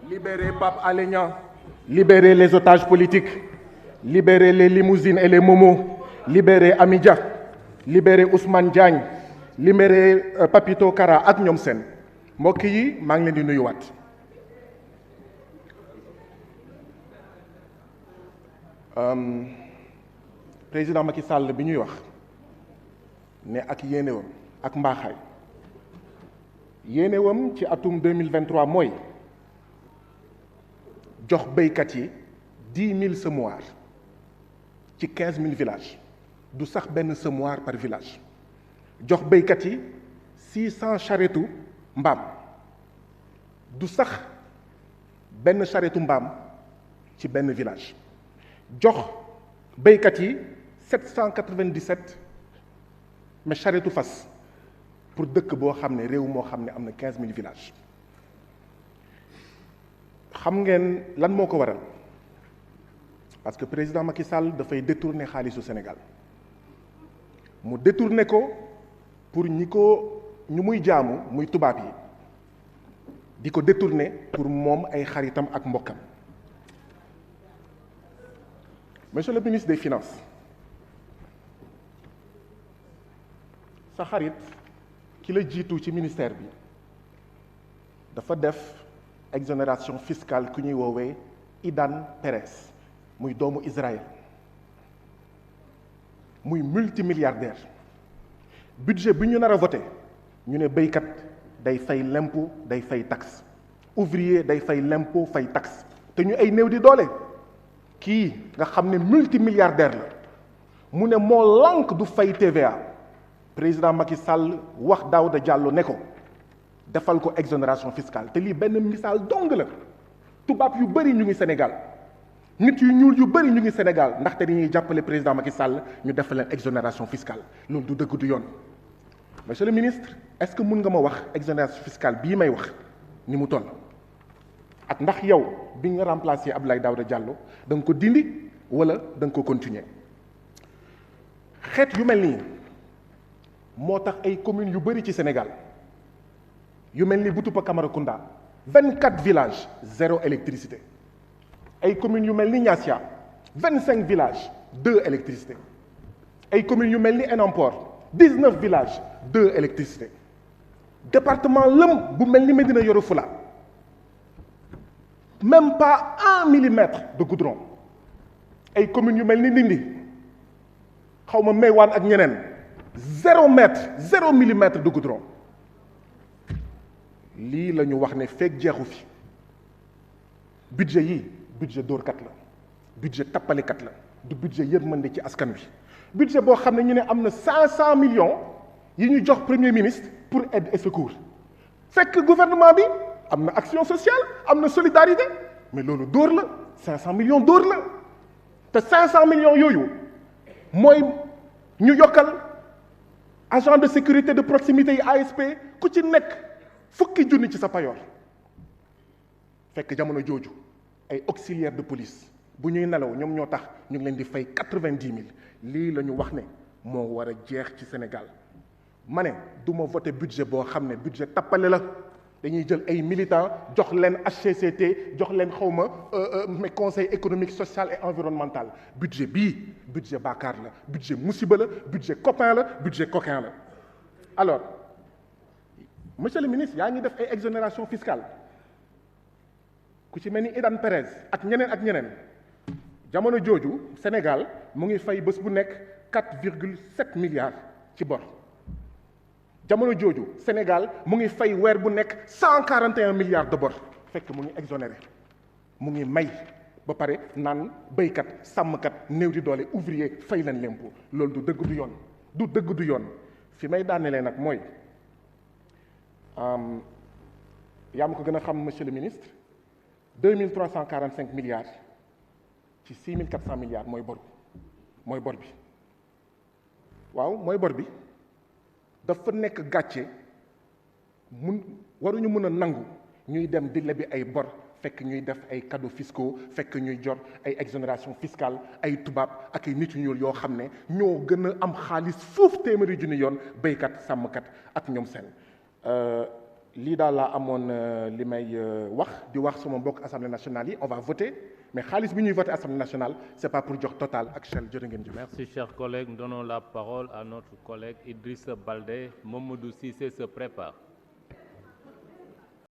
Libérez Pape Alé Niang, libérez les otages politiques, libérez les limousines et les momos, libérez Amy Dia, libérez Ousmane Diagne, libérez Papito Kara ak ñoom seen mbokk yi maa ngi leen di nuyuwaat. Président Macky Sall bi ñuy wax ne ak yéenewam ak mbaaxaay yéenewam ci atum 2023 mooy jox béykat yi 10 000 semoirs ci 15 000 villages du sax benn semoir par village jox béykat yi 600 charrettu mbaam du sax benn charrettu mbaam ci benn village jox béykat yi 797 mais charrettu fas pour dëkk boo xam ne réew moo xam ne am na 15 000 villages xam ngeen lan moo ko waral parce que président Macky Sall dafay détourner xaalisu Sénégal mu détourner ko pour ñu muy jaamu muy tubaab yi di ko détourner pour moom ay xaritam ak mbokkam. Monsieur le ministre des Finances sa xarit ki la jiitu ci ministère bi dafa def exonération fiscale ku ñuy woowee Idan Perez muy doomu Israël muy multimilliardaire budget bi ñu nar a voté ñu ne béykat day fay l'impôt day fay taxe ouvrier day fay l'impôt fay taxe te ñu ay néew di doole kii nga xam ne multimilliardaire la mu ne moo lànk du fay TVA président Macky Sall wax Daouda Diallo ne ko defal ko exonération fiscale te lii benn misaal dong la tubaab yu bëri ñu ngi Sénégal nit yu ñuul yu bëri ñu ngi Sénégal ndaxte dañuy jàppale président Macky Sall ñu defal leen exonération fiscale loolu du dëgg du yoon. Monsieur le ministre est-ce que mun nga ma wax exonération fiscale bii may wax ni mu toll ak ndax yow bi nga remplacer Abdoulaye Daouda Diallo da nga ko dindi wala da nga ko continuer xeet yu mel nii moo tax ay communes yu bëri ci Sénégal yu mel ni Boutoupa Camaracounda 24 villages 0 électricité ay communes yu mel ni Niassia 25 villages 2 électricité ay communes yu mel ni Enampor 19 villages 2 électricité département lëm bu mel ni Médina Yoro Foulah même pas 1 millimètre de goudron ay communes yu mel ni Ndindi xaw ma Meywaan ak ñeneen 0 mètre 0 millimètre de goudron lii la ñu wax ne fekk jeexu fi budget yi budget dóorkat la budget tappalekat la du budget yërmande ci askan wi budget boo xam ne ñu ne am na 500 millions yi ñu jox premier ministre pour aide et secours fekk gouvernement bi am na action sociale am na solidarité mais loolu dóor la 500 millions dóor la te 500 millions yooyu mooy ñu yokkal agent de sécurité de proximité yi ASP ku ci nekk fukki junni ci sa payoor fekk jamono jooju ay auxiliaires de police bu ñuy nelaw ñoom ñoo tax ñu ngi leen di fay 90 000 lii la ñu wax ne moo war a jeex ci Sénégal ma ne du ma voté budget boo xam ne budget tappale la dañuy jël ay militants jox leen HCCT jox leen xawma mais conseil économique social et environnemental budget bii budget bàkkaar la budget musiba la budget copain la budget coquin la. alors monsieur le ministre yaa ngi def ay exonération fiscale ku ci mel ni Idan Perez ak ñeneen jamono jooju Sénégal mu ngi fay bés bu nekk 4,7 milliards ci bor jamono jooju Sénégal mu ngi fay weer bu nekk 141 milliards de bor fekk mu ngi exonéré mu ngi may ba pare naan béykat sàmmkat néew di doole ouvrier fay leen l'impôt loolu du dëgg du yoon du dëgg du yoon fi may daanelee nag mooy yaa ma ko gën a xam monsieur le ministre 2345 milliards ci 6400 milliards mooy bor bi waaw mooy bor bi dafa nekk gàcce waruñu mën a nangu ñuy dem di lebi ay bor fekk ñuy def ay cadeaux fiscaux fekk ñuy jot ay exonération fiscale ay tubaab ak ay nit yu ñuul yoo xam ne ñoo gën a am xaalis foofu téeméeri junni yoon béykat sàmmkat ak ñoom seen lii daal laa amoon li may wax di wax suma mbokk assemblée nationale yi on va voter mais xaalis bi ñuy voter assemblée nationale c'est pas pour jox Total ak Shell jërë ngeen jëf. Merci chers collègues. Donnons la parole à notre collègue Idrissa Baldé. Mamadou Cissé se prépare.